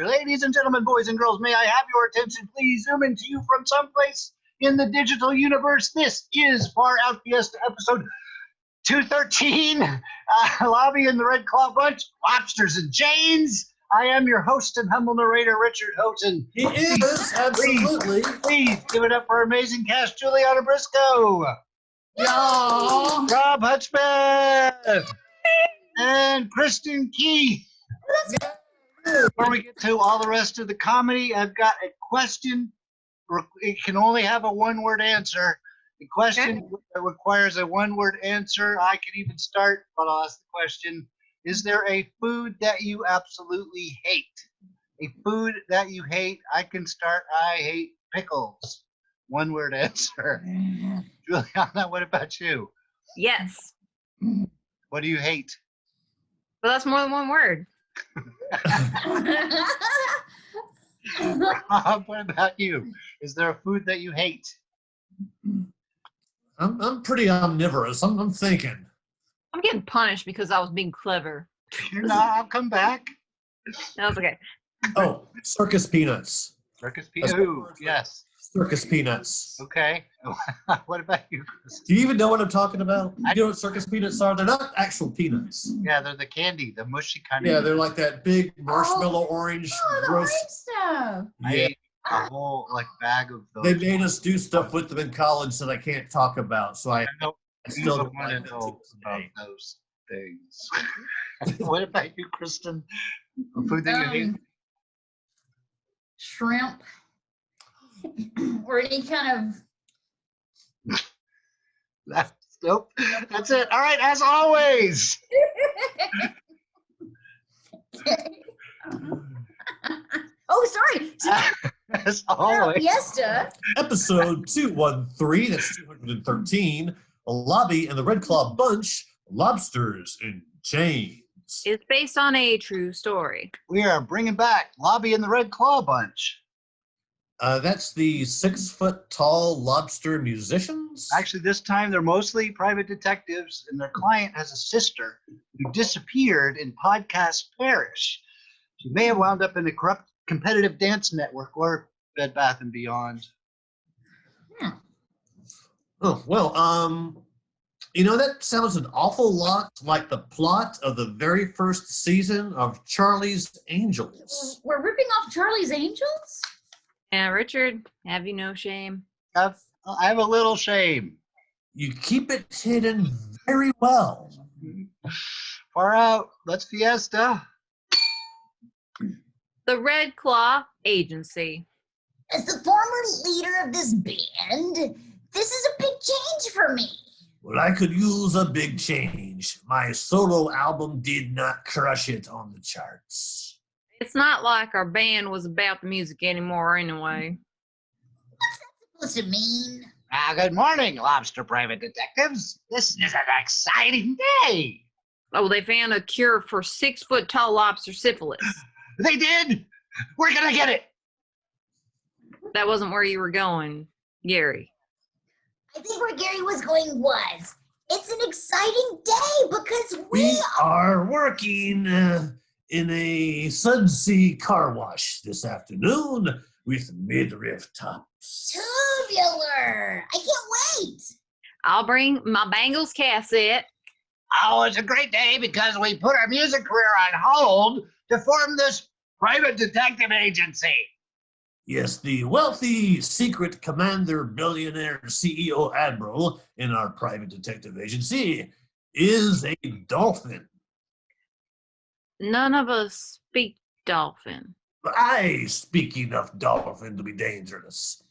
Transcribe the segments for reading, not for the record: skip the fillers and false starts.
Ladies and gentlemen, boys and girls, may I have your attention, please? Zoom into you from someplace in the digital universe. This is Far Out Fiesta episode 213, Lobby and the Red Claw Bunch, Lobsters and Chains. I am your host and humble narrator, Richard Houghton. He is, absolutely. Please give it up for our amazing cast, JuliAnna Briscoe. Yeah. Robb Hudspeth. And Kristin Keith. Before we get to all the rest of the comedy, I've got a question. It can only have a one-word answer. The question requires a one-word answer. I can even start, but I'll ask the question. Is there a food that you absolutely hate? A food that you hate. I can start. I hate pickles. One-word answer. JuliAnna, what about you? Yes. What do you hate? Well, that's more than one word. Robb, what about you? Is there a food that you hate? I'm pretty omnivorous. I'm thinking. I'm getting punished because I was being clever. You're not. I'll come back. That was okay. Oh, circus peanuts. Circus peanuts. Ooh, yes. Circus peanuts. Okay. What about you, Kristin? Do you even know what I'm talking about? You know what circus peanuts are? They're not actual peanuts. Yeah, they're the candy, the mushy kind of. Yeah, they're like that big marshmallow orange. Oh, the gross. orange stuff. I Yeah. ate a whole bag of those. They made us do stuff with them in college that I can't talk about, so I don't still don't want to like know about today. those things. What about you, Kristin? A food that you hate? Shrimp. Or any kind Nope. That's it. All right, as always. Oh, sorry. As always. Fiesta. Episode 213, that's 213, Lobby and the Red Claw Bunch, Lobsters and Chains. It's based on a true story. We are bringing back Lobby and the Red Claw Bunch. That's the 6-foot-tall lobster musicians? Actually, this time they're mostly private detectives, and their client has a sister who disappeared in Podcast Parish. She may have wound up in a corrupt competitive dance network or Bed Bath & Beyond. Oh, well, you know, that sounds an awful lot like the plot of the very first season of Charlie's Angels. We're ripping off Charlie's Angels? Yeah, Richard, have you no shame? I have a little shame. You keep it hidden very well. Far out. Let's fiesta. The Red Claw Agency. As the former leader of this band, this is a big change for me. Well, I could use a big change. My solo album did not crush it on the charts. It's not like our band was about the music anymore anyway. What's that supposed to mean? Good morning, Lobster Private Detectives. This is an exciting day. Oh, they found a cure for 6-foot-tall lobster syphilis. They did. We're going to get it. That wasn't where you were going, Gary. I think where Gary was going was, it's an exciting day because We are working in a Sudsea car wash this afternoon with midriff tops. tubular. I can't wait. I'll bring my Bangles cassette. Oh, it's a great day because we put our music career on hold to form this private detective agency. Yes, the wealthy secret commander billionaire CEO admiral in our private detective agency is a dolphin. None of us speak dolphin. I speak enough dolphin to be dangerous.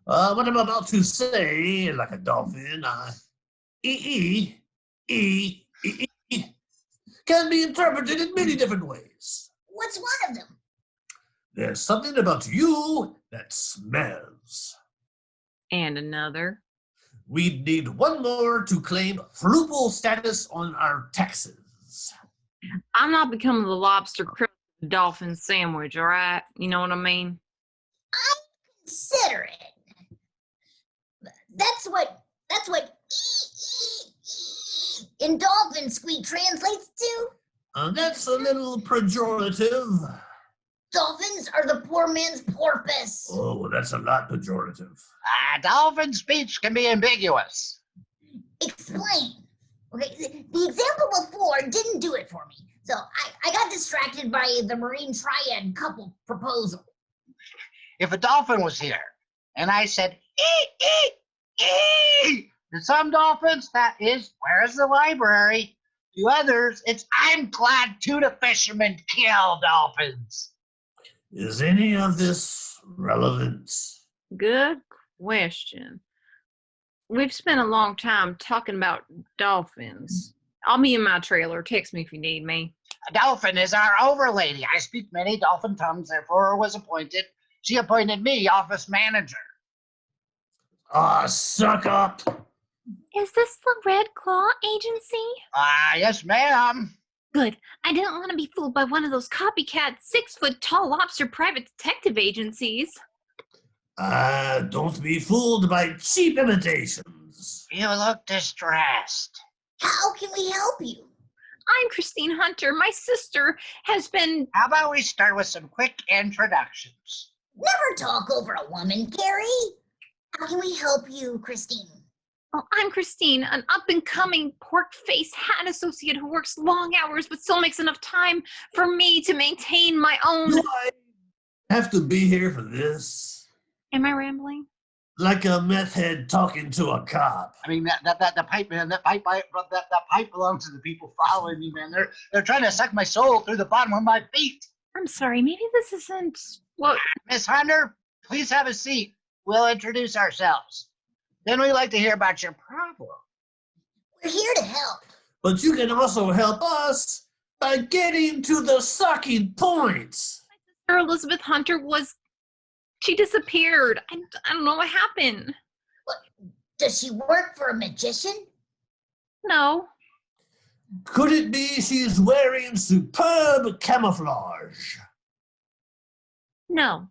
What I'm about to say, like a dolphin, can be interpreted in many different ways. What's one of them? There's something about you that smells. And another. We need one more to claim frugal status on our taxes. I'm not becoming the lobster dolphin sandwich, all right? You know what I mean? Consider it. That's what in dolphin squeak translates to. That's a little pejorative. Dolphins are the poor man's porpoise. Oh, that's a lot pejorative. Dolphin speech can be ambiguous. Explain. Okay, the example before didn't do it for me. So I got distracted by the marine triad couple proposal. If a dolphin was here and I said, to some dolphins, that is, where's the library? To others, it's, I'm glad tuna fishermen kill dolphins. Is any of this relevant? Good question. We've spent a long time talking about dolphins. I'll be in my trailer. Text me if you need me. A dolphin is our overlady. I speak many dolphin tongues, therefore was appointed. She appointed me office manager. Suck up. Is this the Red Claw Agency? Yes, ma'am. Good. I didn't want to be fooled by one of those copycat 6-foot-tall lobster private detective agencies. Don't be fooled by cheap imitations. You look distressed. How can we help you? I'm Kristin Hunter. My sister has been... How about we start with some quick introductions? Never talk over a woman, Gary. How can we help you, Kristin? Well, I'm Kristin, an up-and-coming pork-faced hat associate who works long hours but still makes enough time for me to maintain my own... Do I have to be here for this? Am I rambling? Like a meth head talking to a cop. I mean, the pipe, man, that pipe belongs to the people following me, man. They're trying to suck my soul through the bottom of my feet. I'm sorry, maybe this isn't... Well, Miss Hunter, please have a seat. We'll introduce ourselves. Then we'd like to hear about your problem. We're here to help. But you can also help us by getting to the sucking points. Sister Elizabeth Hunter was... She disappeared. I don't know what happened. Does she work for a magician? No. Could it be she's wearing superb camouflage? No.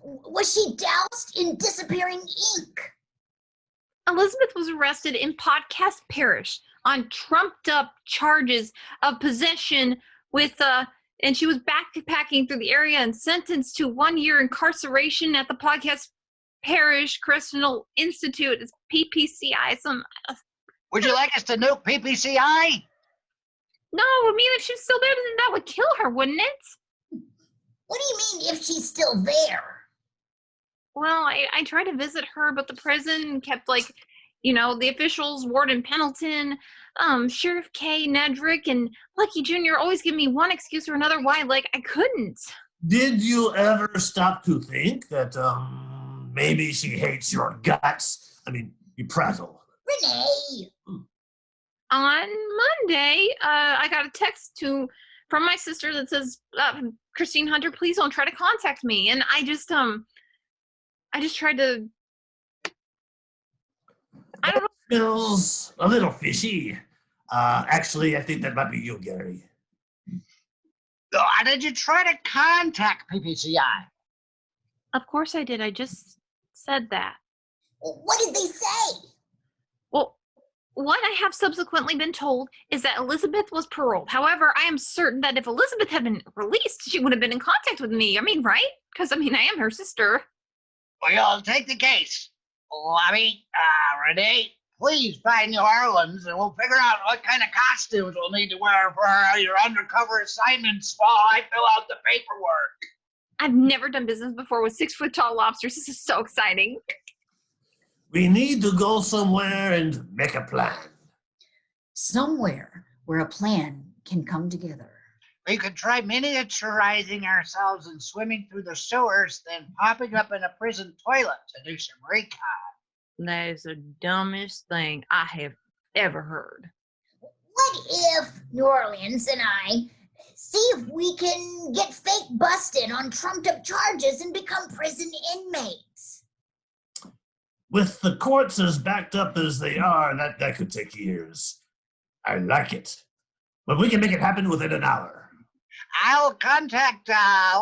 Was she doused in disappearing ink? Elizabeth was arrested in Podcast Parish on trumped-up charges of possession with and she was backpacking through the area and sentenced to 1 year incarceration at the Podcast Parish Correctional Institute. It's PPCI. Would you like us to nuke PPCI? No, I mean, if she's still there, then that would kill her, wouldn't it? What do you mean if she's still there? Well, I tried to visit her, but the prison kept, like, you know, the officials, Warden Pendleton, Sheriff K, Nedrick, and Lucky Jr. always give me one excuse or another why, like, I couldn't. Did you ever stop to think that, maybe she hates your guts? I mean, you prattle. Renee! On Monday, I got a text from my sister that says, Kristin Hunter, please don't try to contact me. And I just tried to, I don't know. Smells a little fishy. Actually, I think that might be you, Gary. Did you try to contact PPCI? Of course I did. I just said that. What did they say? Well, what I have subsequently been told is that Elizabeth was paroled. However, I am certain that if Elizabeth had been released, she would have been in contact with me. I mean, right? Because, I mean, I am her sister. Well, take the case. Lobby, Renee, please find New Orleans and we'll figure out what kind of costumes we'll need to wear for your undercover assignments while I fill out the paperwork. I've never done business before with 6-foot-tall lobsters. This is so exciting. We need to go somewhere and make a plan. Somewhere where a plan can come together. We could try miniaturizing ourselves and swimming through the sewers, then popping up in a prison toilet to do some recon. That is the dumbest thing I have ever heard. What if New Orleans and I see if we can get fake busted on trumped up charges and become prison inmates? With the courts as backed up as they are, that could take years. I like it. But we can make it happen within an hour. I'll contact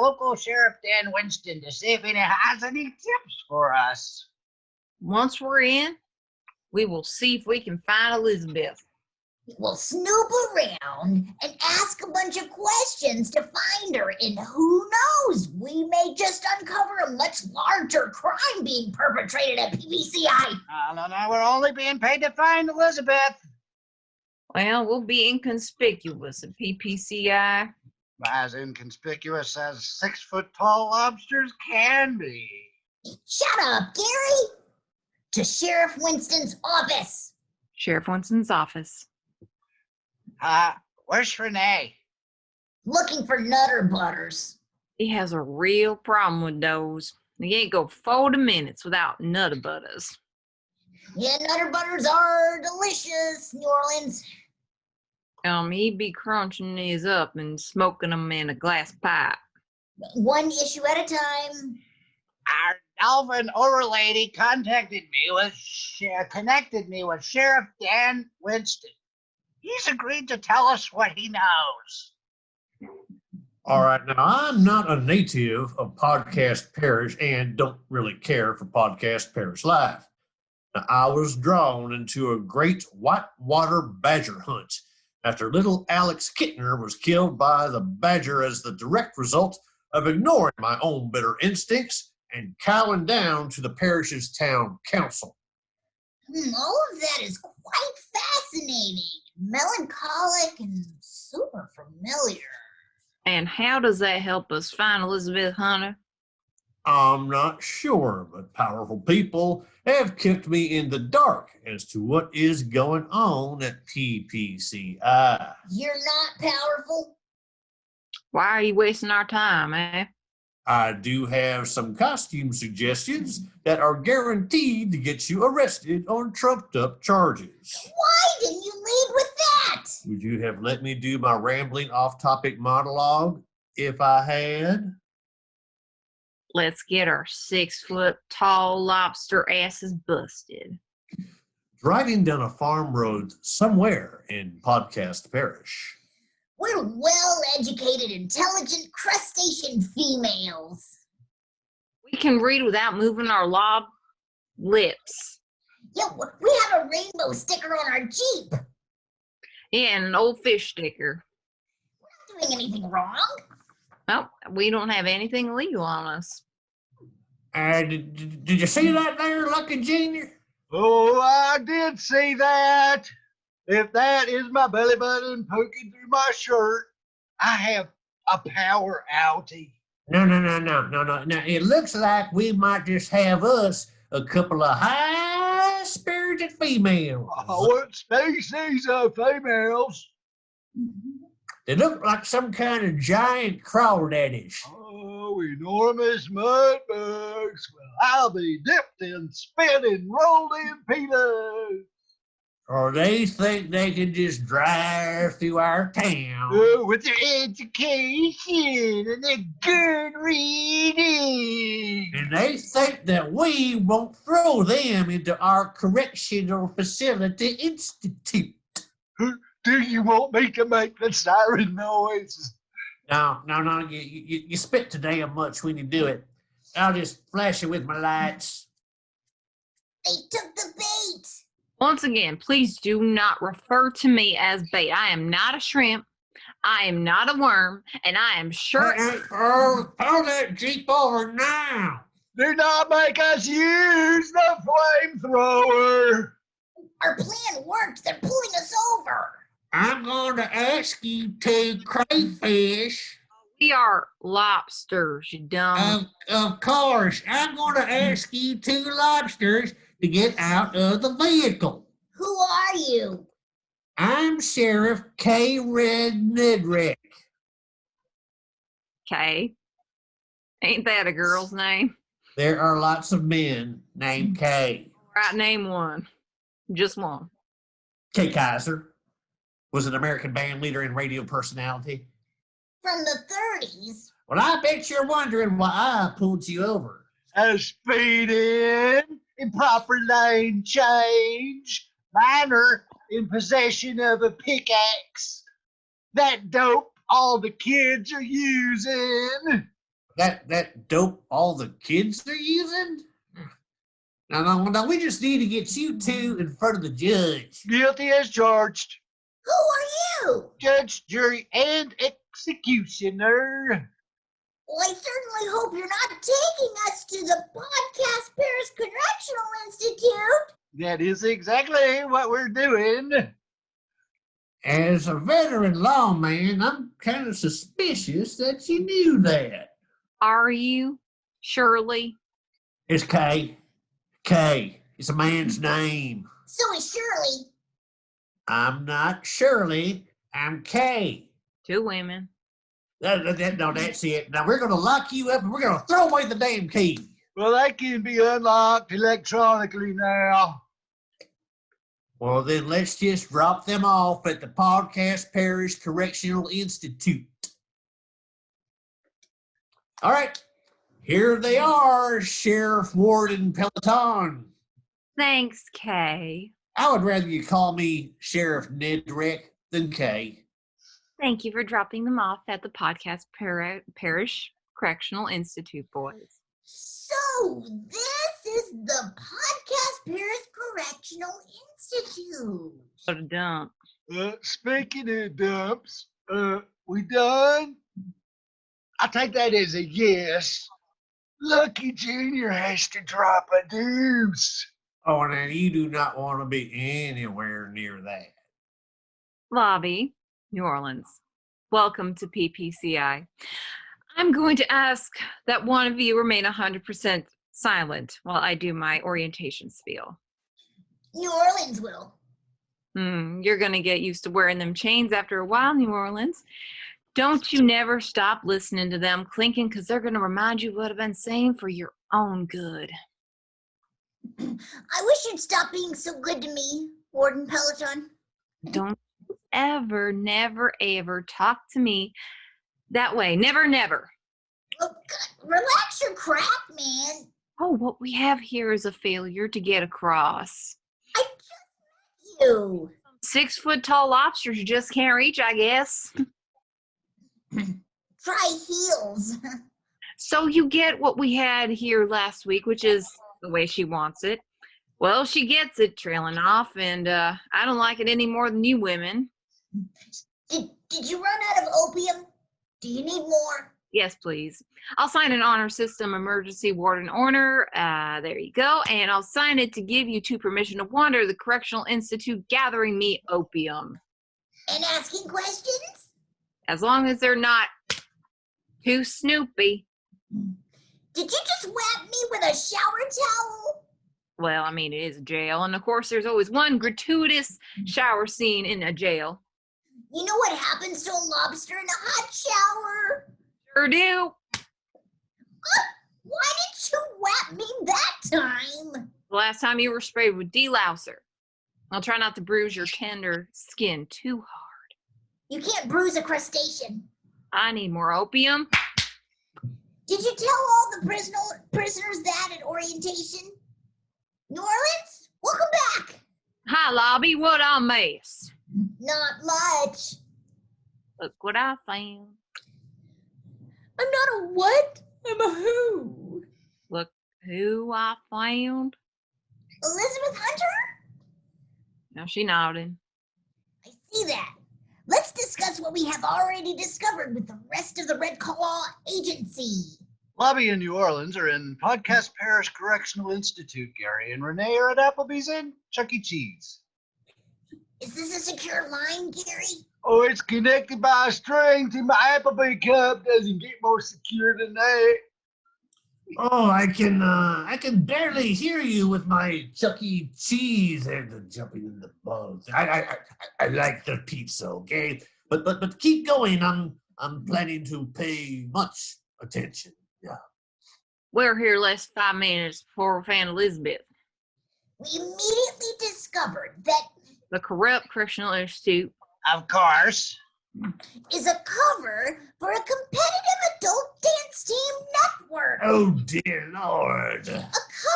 local Sheriff Dan Winston to see if he has any tips for us. Once we're in, we will see if we can find Elizabeth. We'll snoop around and ask a bunch of questions to find her, and who knows, we may just uncover a much larger crime being perpetrated at PBCI. No, we're only being paid to find Elizabeth. Well, we'll be inconspicuous at PPCI. As inconspicuous as 6-foot-tall lobsters can be. Shut up, Gary! To Sheriff Winston's office. Sheriff Winston's office. Where's Renee? Looking for Nutter Butters. He has a real problem with those. He ain't go 40 minutes without Nutter Butters. Yeah, Nutter Butters are delicious, New Orleans. He'd be crunching these up and smoking them in a glass pipe. One issue at a time. Our Alvin O'Rlady connected me with Sheriff Dan Winston. He's agreed to tell us what he knows. All right, now I'm not a native of Podcast Parish and don't really care for Podcast Parish Live. Now, I was drawn into a great whitewater badger hunt after little Alex Kittner was killed by the badger as the direct result of ignoring my own bitter instincts and cowing down to the parish's town council. All of that is quite fascinating, melancholic, and super familiar. And how does that help us find Elizabeth Hunter? I'm not sure, but powerful people have kept me in the dark as to what is going on at PPCI. You're not powerful? Why are you wasting our time, eh? I do have some costume suggestions that are guaranteed to get you arrested on trumped-up charges. Why didn't you lead with that? Would you have let me do my rambling off-topic monologue if I had? Let's get our 6-foot-tall lobster asses busted. Driving down a farm road somewhere in Podcast Parish. We're well-educated, intelligent crustacean females. We can read without moving our lob lips. Yeah, we have a rainbow sticker on our Jeep. Yeah, and an old fish sticker. We're not doing anything wrong. Well, we don't have anything illegal on us. Did you see that there, Lucky Junior? Oh, I did see that. If that is my belly button poking through my shirt, I have a power outie. No. Now, it looks like we might just have us a couple of high-spirited females. What species of females? They look like some kind of giant crawdaddies. Oh, enormous mud bugs. Well, I'll be dipped in spit and rolled in peanuts. Or they think they can just drive through our town. Oh, with their education and their good reading. And they think that we won't throw them into our correctional facility institute. Do you want me to make the siren noise? No, you spit too damn much when you do it. I'll just flash it with my lights. They took the bait. Once again, please do not refer to me as bait. I am not a shrimp. I am not a worm. And I am sure... Pull that Jeep over now. Do not make us use the flamethrower. Our plan worked. They're pulling us over. I'm going to ask you two crayfish. We are lobsters, you dumb. Of course, I'm going to ask you two lobsters to get out of the vehicle. Who are you? I'm Sheriff K. Red Nedrick. Kay. Ain't that a girl's name? There are lots of men named K. Right, name one. Just one. K. Kaiser. was an American band leader and radio personality. From the 30s? Well, I bet you're wondering why I pulled you over. Speeding, improper lane change, minor in possession of a pickaxe. That dope all the kids are using. That dope all the kids are using? No, we just need to get you two in front of the judge. Guilty as charged. Who are you? Judge, jury, and executioner. Well, I certainly hope you're not taking us to the Podcast Paris Correctional Institute. That is exactly what we're doing. As a veteran lawman, I'm kind of suspicious that you knew that. Are you, Shirley? It's Kay. Kay. It's a man's name. So is Shirley. I'm not Shirley. I'm Kay. 2 women. No, that's it. Now we're going to lock you up and we're going to throw away the damn key. Well, that can be unlocked electronically now. Well, then let's just drop them off at the Podcast Parish Correctional Institute. All right. Here they are, Sheriff Warden Peloton. Thanks, Kay. I would rather you call me Sheriff Nedrick than Kay. Thank you for dropping them off at the Podcast Parish Correctional Institute, boys. So this is the Podcast Paris Correctional Institute. What a dump. Speaking of dumps, we done? I take that as a yes. Lucky Junior has to drop a deuce. Oh, now you do not want to be anywhere near that. Lobby, New Orleans. Welcome to PPCI. I'm going to ask that one of you remain 100% silent while I do my orientation spiel. New Orleans will. You're going to get used to wearing them chains after a while, New Orleans. Don't you never stop listening to them clinking, because they're going to remind you what I've been saying for your own good. I wish you'd stop being so good to me, Warden Peloton. Don't ever, never, ever talk to me that way. Never, never. Oh, God. Relax your crap, man. Oh, what we have here is a failure to get across. I just met you. 6-foot-tall lobsters you just can't reach, I guess. Try heels. So you get what we had here last week, which is the way she wants it. Well, she gets it trailing off, and I don't like it any more than you women. Did you run out of opium? Do you need more? Yes, please. I'll sign an honor system emergency warden order. There you go. And I'll sign it to give you 2 permission to wander the Correctional Institute gathering me opium. And asking questions? As long as they're not too snoopy. Did you just whap me with a shower towel? Well, I mean, it is a jail. And of course, there's always one gratuitous shower scene in a jail. You know what happens to a lobster in a hot shower? Sure do. Why did you whap me that time? The last time you were sprayed with delouser. I'll try not to bruise your tender skin too hard. You can't bruise a crustacean. I need more opium. Did you tell all the prisoners that at orientation? New Orleans, welcome back. Hi, Lobby. What I miss? Not much. Look what I found. I'm not a what? I'm a who. Look who I found. Elizabeth Hunter? Now she nodded. I see that. Let's discuss what we have already discovered with the rest of the Red Claw Agency. Lobby in New Orleans are in Podcast Parish Correctional Institute, Gary, and Renee are at Applebee's and Chuck E. Cheese. Is this a secure line, Gary? Oh, it's connected by a string to my Applebee cup. Doesn't get more secure than that. Oh, I can barely hear you with my Chuck E. Cheese and jumping in the bugs. I like the pizza, okay? But keep going. I'm planning to pay much attention. Yeah. We're here less than 5 minutes before we found Elizabeth. We immediately discovered that The corrupt Correctional Institute. Of course. is a cover for a competitive adult dance team network. Oh, dear Lord. A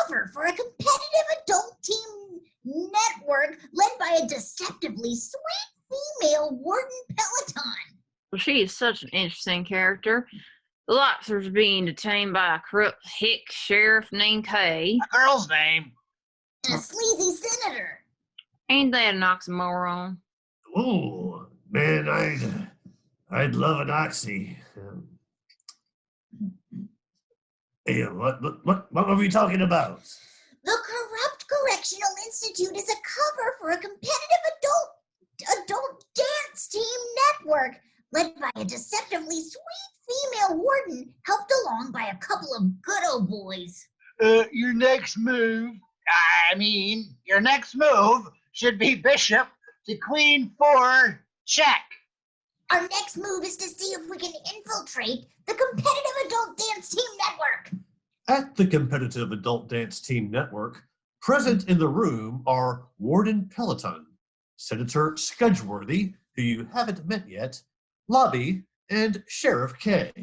cover for a competitive adult team network led by a deceptively sweet female Warden Peloton. Well, she is such an interesting character. The Lobsters being detained by a corrupt hick sheriff named Kay. A girl's name. And a sleazy senator. Ain't that an oxymoron? Oh, man, I'd love an oxy. Hey, what were we talking about? The Corrupt Correctional Institute is a cover for a competitive adult dance team network led by a deceptively sweet female warden helped along by a couple of good old boys. Your next move should be bishop to queen 4, check. Our next move is to see if we can infiltrate the competitive adult dance team network. At the Competitive Adult Dance Team Network, present in the room are Warden Peloton, Senator Scudgeworthy, who you haven't met yet, Lobby, and Sheriff Kay.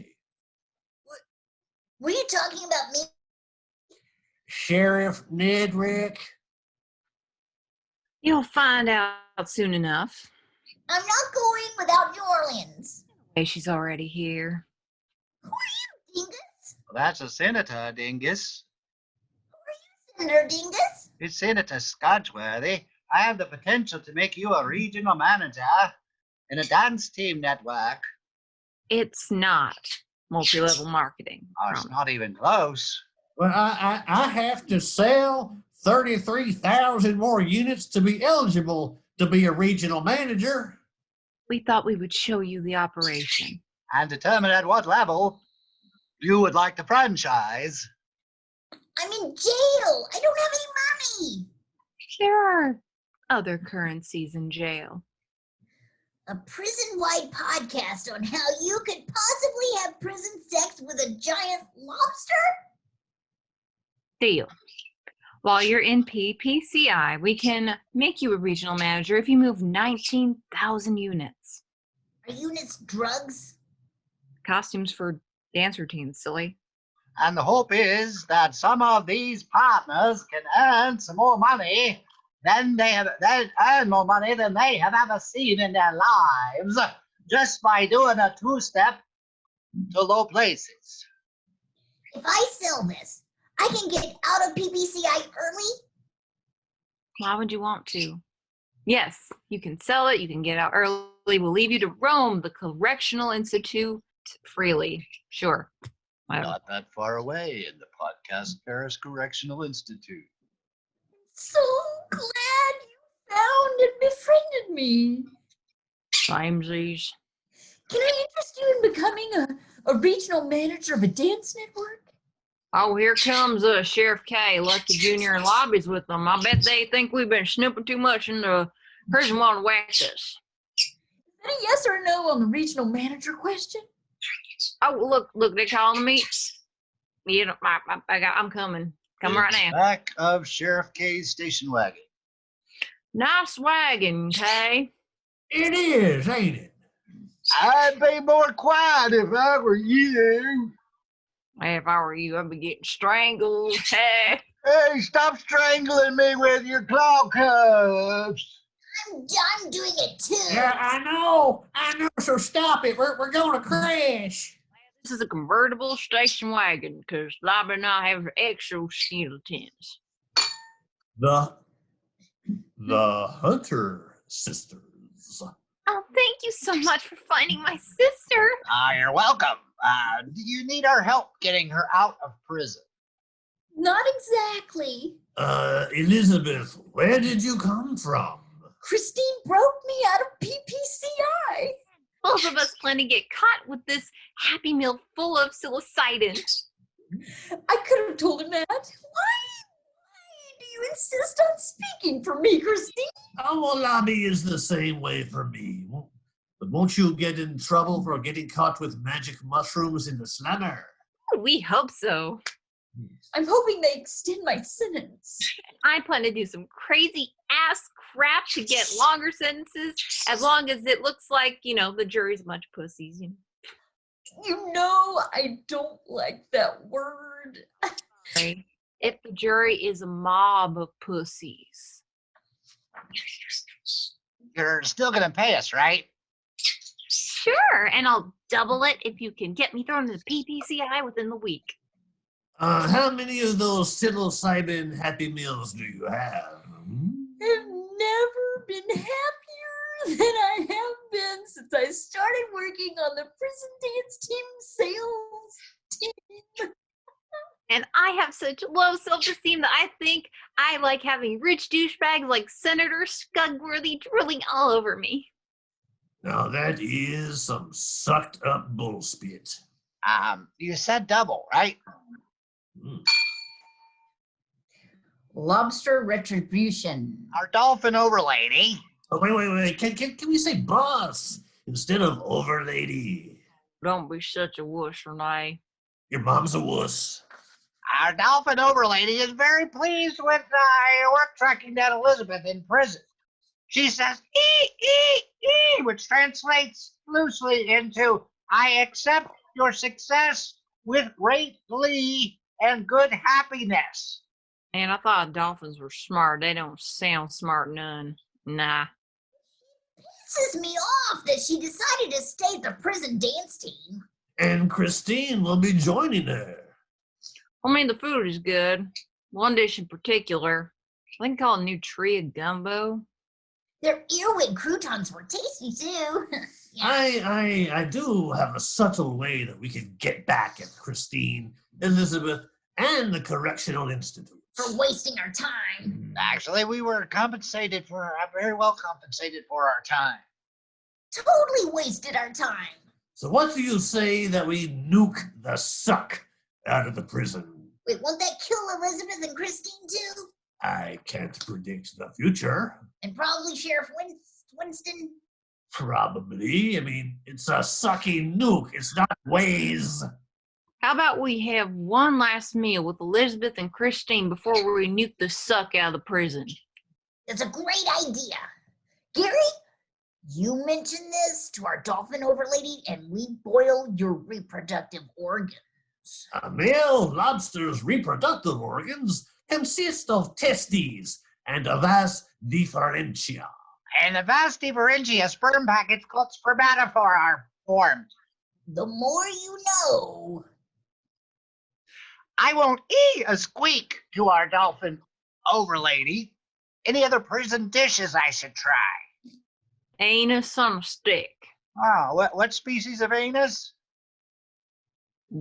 Were you talking about me? Sheriff Nedrick? You'll find out soon enough. I'm not going without New Orleans. Hey, she's already here. Who are you, Dingus? Well, that's a senator, Dingus. Senator Dingus? It's Senator Scudgeworthy. I have the potential to make you a regional manager in a dance team network. It's not multi-level marketing. Oh, it's not even close. Well, I have to sell 33,000 more units to be eligible to be a regional manager. We thought we would show you the operation. And determine at what level you would like the franchise. I'm in jail. I don't have any money. There are other currencies in jail. A prison-wide podcast on how you could possibly have prison sex with a giant lobster? Deal. While you're in PPCI, we can make you a regional manager if you move 19,000 units. Are units drugs? Costumes for dance routines, silly. And the hope is that some of these partners can earn some more money than they have ever seen in their lives just by doing a 2-step to low places. If I sell this, I can get out of PPCI early? Why would you want to? Yes, you can sell it. You can get out early. We'll leave you to roam the Correctional Institute freely. Sure. Whatever. Not that far away in the podcast Paris Correctional Institute. So glad you found and befriended me. Samesies. Can I interest you in becoming a regional manager of a dance network? Oh, here comes Sheriff K. Lucky Jr. and Lobby's with them. I bet they think we've been snooping too much into prison while to whack us. Is that a yes or no on the regional manager question? Oh, look, they're calling me. You know, I'm coming. Come right now. Back of Sheriff K's station wagon. Nice wagon, Kay. It is, ain't it? I'd be more quiet if I were you. If I were you, I'd be getting strangled. Hey. Hey, stop strangling me with your claw cuffs. I'm doing it too. Yeah, I know, so stop it. We're going to crash. This is a convertible station wagon because Lobby and I have exoskeletons. The Hunter sisters. Oh, thank you so much for finding my sister. You're welcome. Do you need our help getting her out of prison? Not exactly. Elizabeth, where did you come from? Christine broke me out of PPCI. Both of us plan to get caught with this Happy Meal full of psilocybin. I could have told him that. Why do you insist on speaking for me, Christine? Oh, well, Lobby is the same way for me. But won't you get in trouble for getting caught with magic mushrooms in the slammer? We hope so. I'm hoping they extend my sentence. I plan to do some crazy ass crap to get longer sentences as long as it looks like, the jury's a bunch of pussies. I don't like that word. Right? If the jury is a mob of pussies. You're still going to pay us, right? Sure, and I'll double it if you can get me thrown into PPCI within the week. How many of those psilocybin Happy Meals do you have? I've never been happier than I have been since I started working on the prison dance team sales team. And I have such low self-esteem that I think I like having rich douchebags like Senator Scugworthy drooling all over me. Now that is some sucked up bullspit. You said double, right? Lobster retribution. Our dolphin overlady. Oh, wait. Can we say boss instead of overlady? Don't be such a wuss, Renee. Your mom's a wuss. Our dolphin overlady is very pleased with your work tracking down Elizabeth in prison. She says, which translates loosely into, I accept your success with great glee and good happiness. And I thought dolphins were smart. They don't sound smart none. Nah. Pisses me off that she decided to stay at the prison dance team. And Kristin will be joining her. I mean, the food is good. One dish in particular. I think called Nutria Gumbo. Their earwig croutons were tasty too. Yeah. I do have a subtle way that we can get back at Kristin, Elizabeth, and the Correctional Institute. For wasting our time. Actually, we were very well compensated for our time. Totally wasted our time. So what do you say that we nuke the suck out of the prison? Wait, won't that kill Elizabeth and Kristin too? I can't predict the future. And probably Sheriff Winston? Probably. I mean, it's a sucky nuke. It's not Waze. How about we have one last meal with Elizabeth and Kristin before we nuke the suck out of the prison? That's a great idea. Gary, you mentioned this to our dolphin overlady and we boil your reproductive organs. A male lobster's reproductive organs consist of testes and a vas differentia. And the vas differentia sperm packets called spermatophore are formed. The more you know. I won't eat a squeak to our dolphin overlady. Any other prison dishes I should try? Anus on a stick. Oh, what species of anus?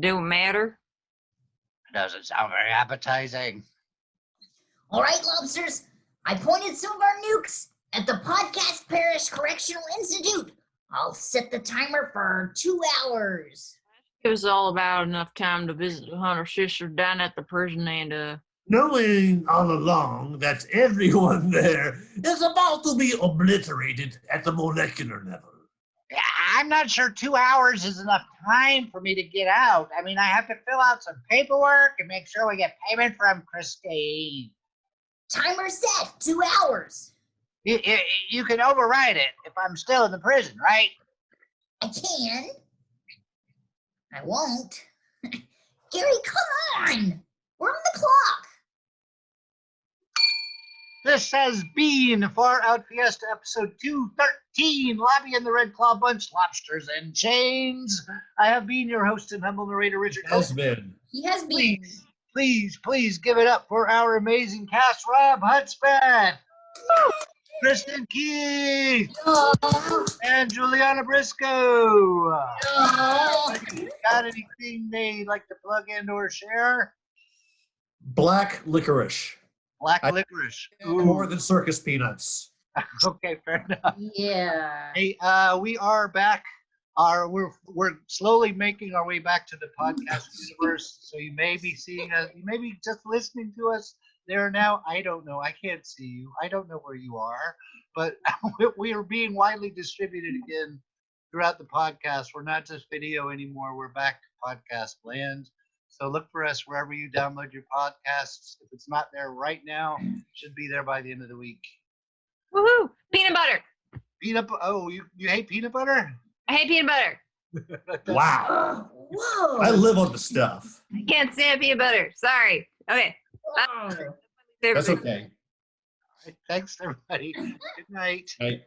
Don't matter. Doesn't sound very appetizing. All right, lobsters. I pointed some of our nukes at the Podcast Parish Correctional Institute. I'll set the timer for 2 hours. It was all about enough time to visit the Hunter sisters down at the prison and Knowing all along that everyone there is about to be obliterated at the molecular level. Yeah, I'm not sure 2 hours is enough time for me to get out. I mean, I have to fill out some paperwork and make sure we get payment from Kristin. Timer set, 2 hours. You can override it if I'm still in the prison, right? I can. I won't. Gary, come on. We're on the clock. This has been Far Out Fiesta episode 213, Lobby and the Red Claw Bunch, Lobsters and Chains. I have been your host and humble narrator, Richard Has Hope. been. He has been. Please give it up for our amazing cast, Robb, Hudspeth, Kristin Key, and JuliAnna Briscoe. Got anything they'd like to plug in or share? Black licorice. Black I- licorice. More than circus peanuts. Okay, fair enough. Yeah. Hey, we are back. We're slowly making our way back to the podcast universe. So you may be seeing us. You may be just listening to us there now. I don't know. I can't see you. I don't know where you are. But we are being widely distributed again throughout the podcast. We're not just video anymore. We're back to podcast land. So look for us wherever you download your podcasts. If it's not there right now, it should be there by the end of the week. Woohoo! Peanut butter. Oh, you hate peanut butter? I hate peanut butter. Wow. Whoa. I live on the stuff. I can't stand peanut butter. Sorry. Okay. That's okay. Thanks, everybody. Good night. Hey.